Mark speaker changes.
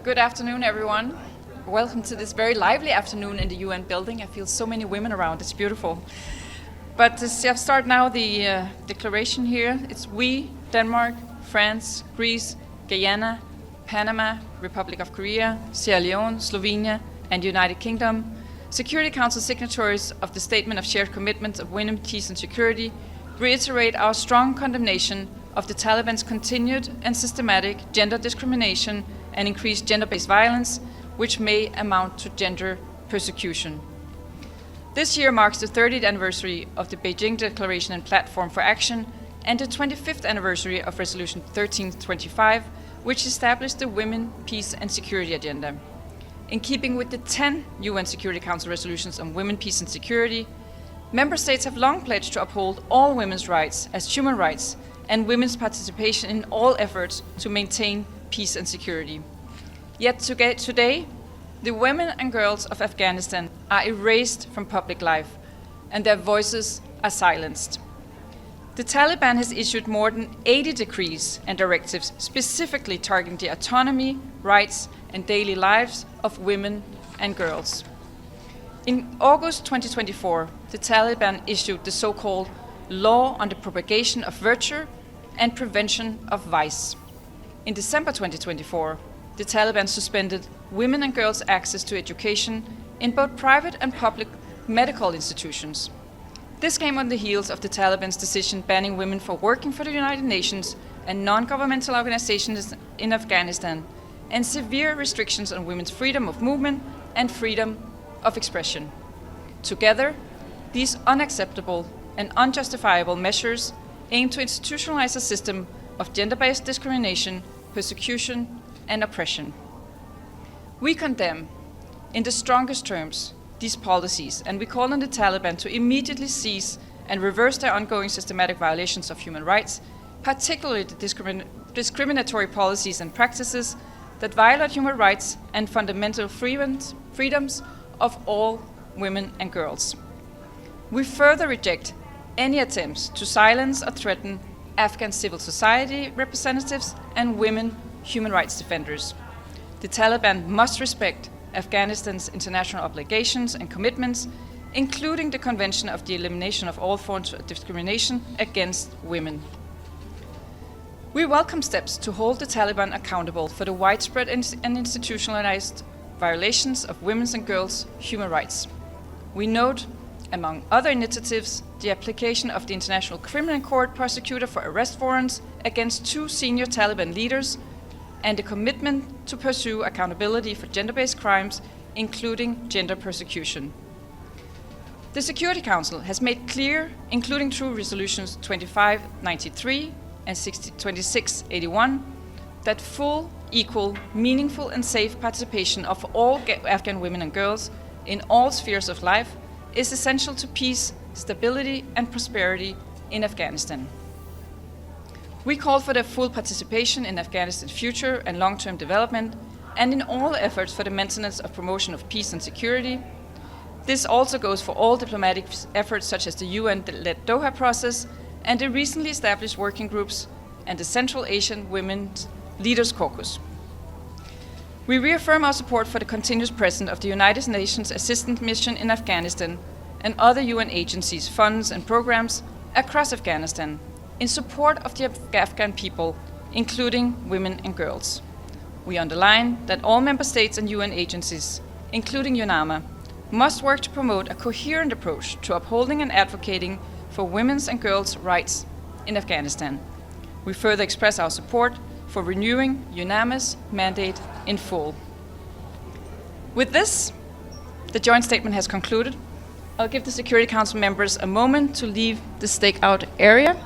Speaker 1: Good afternoon, everyone. Welcome to this very lively afternoon in the UN building. I feel so many women around. It's beautiful. But I'll start now the declaration here. It's we, Denmark, France, Greece, Guyana, Panama, Republic of Korea, Sierra Leone, Slovenia, and United Kingdom, Security Council signatories of the Statement of Shared Commitments of Women, Peace and Security, reiterate our strong condemnation of the Taliban's continued and systematic gender discrimination and increased gender-based violence, which may amount to gender persecution. This year marks the 30th anniversary of the Beijing Declaration and Platform for Action and the 25th anniversary of Resolution 1325, which established the Women, Peace and Security Agenda. In keeping with the 10 UN Security Council resolutions on women, peace and security, member states have long pledged to uphold all women's rights as human rights and women's participation in all efforts to maintain peace and security. Yet today, the women and girls of Afghanistan are erased from public life and their voices are silenced. The Taliban has issued more than 80 decrees and directives specifically targeting the autonomy, rights and daily lives of women and girls. In August 2024, the Taliban issued the so-called Law on the Propagation of Virtue and Prevention of Vice. In December 2024, the Taliban suspended women and girls' access to education in both private and public medical institutions. This came on the heels of the Taliban's decision banning women from working for the United Nations and non-governmental organizations in Afghanistan, and severe restrictions on women's freedom of movement and freedom of expression. Together, these unacceptable and unjustifiable measures aim to institutionalize a system of gender-based discrimination, persecution, and oppression. We condemn, in the strongest terms, these policies, and we call on the Taliban to immediately cease and reverse their ongoing systematic violations of human rights, particularly the discriminatory policies and practices that violate human rights and fundamental freedoms of all women and girls. We further reject any attempts to silence or threaten Afghan civil society representatives and women human rights defenders. The Taliban must respect Afghanistan's international obligations and commitments, including the Convention of the Elimination of All Forms of Discrimination against Women. We welcome steps to hold the Taliban accountable for the widespread and institutionalized violations of women's and girls' human rights. We note, among other initiatives, the application of the International Criminal Court prosecutor for arrest warrants against 2 senior Taliban leaders and a commitment to pursue accountability for gender-based crimes, including gender persecution. The Security Council has made clear, including through resolutions 2593 and 2681, that full, equal, meaningful and safe participation of all Afghan women and girls in all spheres of life is essential to peace, stability and prosperity in Afghanistan. We call for their full participation in Afghanistan's future and long-term development and in all efforts for the maintenance of promotion of peace and security. This also goes for all diplomatic efforts such as the UN-led Doha process and the recently established working groups and the Central Asian Women's Leaders Caucus. We reaffirm our support for the continuous presence of the United Nations Assistance Mission in Afghanistan and other UN agencies, funds and programs across Afghanistan in support of the Afghan people, including women and girls. We underline that all member states and UN agencies, including UNAMA, must work to promote a coherent approach to upholding and advocating for women's and girls' rights in Afghanistan. We further express our support for renewing UNAMA's mandate in full. With this, the joint statement has concluded. I'll give the Security Council members a moment to leave the stakeout area.